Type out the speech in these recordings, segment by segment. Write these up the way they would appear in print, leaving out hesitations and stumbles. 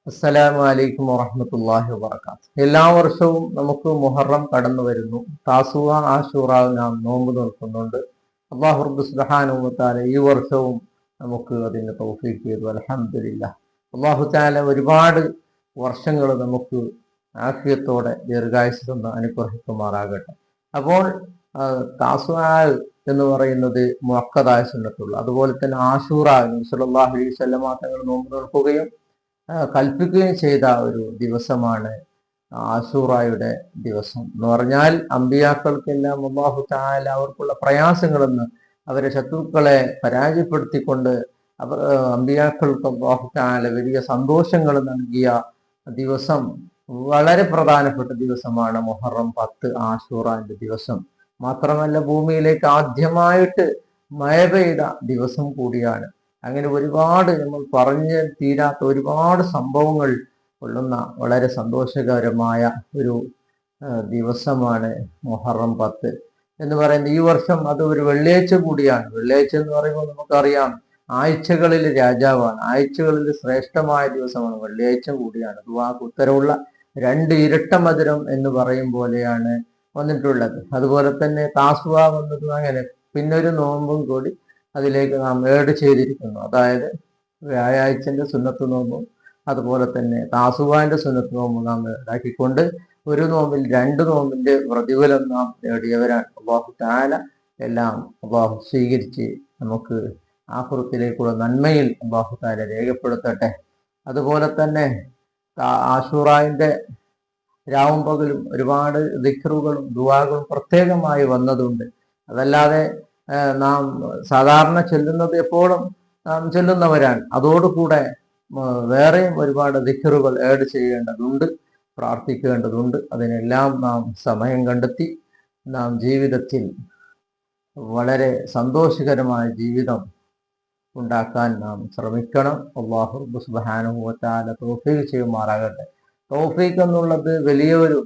അസ്സലാമു അലൈക്കും വറഹ്മത്തുള്ളാഹി വബറകാതുഹു. എല്ലാ വർഷവും നമുക്ക് മുഹറം കടന്നു വരുന്നു. താസുഅ, ആശൂറ നാം നോമ്പ് നോക്കുന്നുണ്ട്. അല്ലാഹു റബ്ബ് സുബ്ഹാനഹു വ തആല ഈ വർഷവും നമുക്ക് അതിന് തൗഫീഖ് ചെയ്തു. അൽഹംദുലില്ലാഹ്. അല്ലാഹു തആല ഒരുപാട് വർഷങ്ങൾ നമുക്ക് ആഫിയത്തോടെ ദീർഘായുസ്സ് തന്ന് അനുഗ്രഹിക്കുമാറാകട്ടെ. അപ്പോൾ താസുഅ എന്ന് പറയുന്നത് മുഅക്കദായ സുന്നത്തുള്ള, അതുപോലെ തന്നെ ആശൂറ നബി സല്ലല്ലാഹു അലൈഹി വസല്ലമ തങ്ങൾ നോമ്പ് നോക്കുകയും കൽപ്പിക്കുകയും ചെയ്ത ഒരു ദിവസമാണ് ആശൂറായുടെ ദിവസം എന്ന് പറഞ്ഞാൽ. അമ്പിയാക്കൾക്കെല്ലാം അല്ലാഹു തആല അവർക്കുള്ള പ്രയാസങ്ങളെന്ന് അവരെ ശത്രുക്കളെ പരാജയപ്പെടുത്തിക്കൊണ്ട് അവർ അമ്പിയാക്കൾക്ക് അല്ലാഹു തആല വലിയ സന്തോഷങ്ങൾ നൽകിയ ദിവസം, വളരെ പ്രധാനപ്പെട്ട ദിവസമാണ് മുഹറം 10 ആശൂറാന്റെ ദിവസം. മാത്രമല്ല ഭൂമിയിലേക്ക് ആദ്യമായിട്ട് മഴ പെയ്ത ദിവസം കൂടിയാണ്. അങ്ങനെ ഒരുപാട് നമ്മൾ പറഞ്ഞ് തീരാത്ത ഒരുപാട് സംഭവങ്ങൾ കൊള്ളുന്ന വളരെ സന്തോഷകരമായ ഒരു ദിവസമാണ് മുഹറം 10 എന്ന് പറയുന്നത്. ഈ വർഷം അത് ഒരു വെള്ളിയാഴ്ച കൂടിയാണ്. വെള്ളിയാഴ്ച എന്ന് പറയുമ്പോൾ നമുക്കറിയാം ആഴ്ചകളിൽ രാജാവാണ്, ആഴ്ചകളിൽ ശ്രേഷ്ഠമായ ദിവസമാണ്, വെള്ളിയാഴ്ച കൂടിയാണ്. ദുആക്ക് ഉത്തരവുള്ള 2 ഇരട്ട മധുരം എന്ന് പറയും പോലെയാണ് വന്നിട്ടുള്ളത്. അതുപോലെ തന്നെ താസുവ വന്നത് അങ്ങനെ പിന്നൊരു നോമ്പും കൂടി അതിലേക്ക് നാം ഏഡ് ചെയ്തിരിക്കുന്നു. അതായത് വ്യാഴാഴ്ചന്റെ സുന്നത്ത് നോമ്പും അതുപോലെ തന്നെ താസുവാന്റെ സുന്നത്ത് നോമ്പും നാം ഏടാക്കിക്കൊണ്ട് ഒരു നോമ്പിൽ 2 നോമ്പിന്റെ പ്രതിഫലം നാം നേടിയവരാണ്. അല്ലാഹു തആല എല്ലാം അല്ലാഹു സ്വീകരിച്ച് നമുക്ക് ആഖിറത്തിലേക്കുള്ള നന്മയിൽ അല്ലാഹു തആല രേഖപ്പെടുത്തട്ടെ. അതുപോലെ തന്നെ ആശൂറാന്റെ രാവും പകലും ഒരുപാട് ദിക്റുകളും ദുആകളും പ്രത്യേകമായി വന്നതുണ്ട്. അതല്ലാതെ നാം സാധാരണ ചൊല്ലുന്നത് എപ്പോഴും നാം ചൊല്ലുന്നവരാണ്. അതോടുകൂടെ വേറെയും ഒരുപാട് ദിക്റുകൾ ഏഡ് ചെയ്യേണ്ടതുണ്ട്, പ്രാർത്ഥിക്കേണ്ടതുണ്ട്. അതിനെല്ലാം നാം സമയം കണ്ടെത്തി നാം ജീവിതത്തിൽ വളരെ സന്തോഷകരമായ ജീവിതം ഉണ്ടാക്കാൻ നാം ശ്രമിക്കണം. അല്ലാഹു സുബ്ഹാനഹു വ തആല തൗഫീഖ് ചെയ്യുമാറാകട്ടെ. തൗഫീഖ് എന്നുള്ളത് വലിയൊരു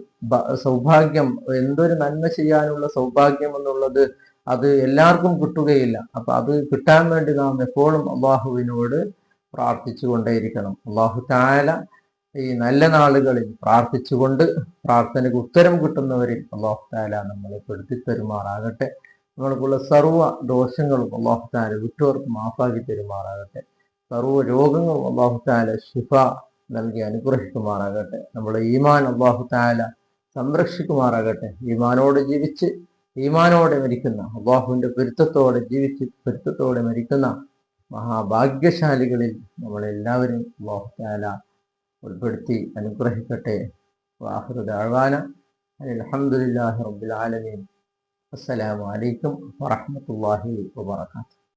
സൗഭാഗ്യം, എന്തൊരു നന്മ ചെയ്യാനുള്ള സൗഭാഗ്യം എന്നുള്ളത് അത് എല്ലാവർക്കും കിട്ടുകയില്ല. അപ്പൊ അത് കിട്ടാൻ വേണ്ടി നാം എപ്പോഴും അള്ളാഹുവിനോട് പ്രാർത്ഥിച്ചു കൊണ്ടേയിരിക്കണം. അല്ലാഹു തആല ഈ നല്ല നാളുകളിൽ പ്രാർത്ഥിച്ചുകൊണ്ട് പ്രാർത്ഥനയ്ക്ക് ഉത്തരം കിട്ടുന്നവരിൽ അല്ലാഹു തആല നമ്മളെ പെടുത്തി തരുമാറാകട്ടെ. നമ്മൾക്കുള്ള സർവ്വ ദോഷങ്ങളും അല്ലാഹു തആല വിട്ടവർക്ക് മാഫാക്കി തരുമാറാകട്ടെ. സർവ്വ രോഗങ്ങളും അല്ലാഹു തആല ശിഫ നൽകി അനുഗ്രഹിക്കുമാറാകട്ടെ. നമ്മുടെ ഈമാൻ അല്ലാഹു തആല സംരക്ഷിക്കുമാറാകട്ടെ. ഈമാനോടെ ജീവിച്ച് ഈമാനോടെ മരിക്കുന്ന, അല്ലാഹുവിന്റെ പൊരുത്തത്തോടെ ജീവിച്ച് പൊരുത്തത്തോടെ മരിക്കുന്ന മഹാഭാഗ്യശാലികളിൽ നമ്മളെല്ലാവരും അല്ലാഹു തആല ഉൾപ്പെടുത്തി അനുഗ്രഹിക്കട്ടെ. വആഖിറു ദഅവാന അൽഹംദുലില്ലാഹി റബ്ബിൽ ആലമീൻ. അസ്സലാമു അലൈക്കും വറഹ്മത്തുള്ളാഹി വബറകാതുഹു.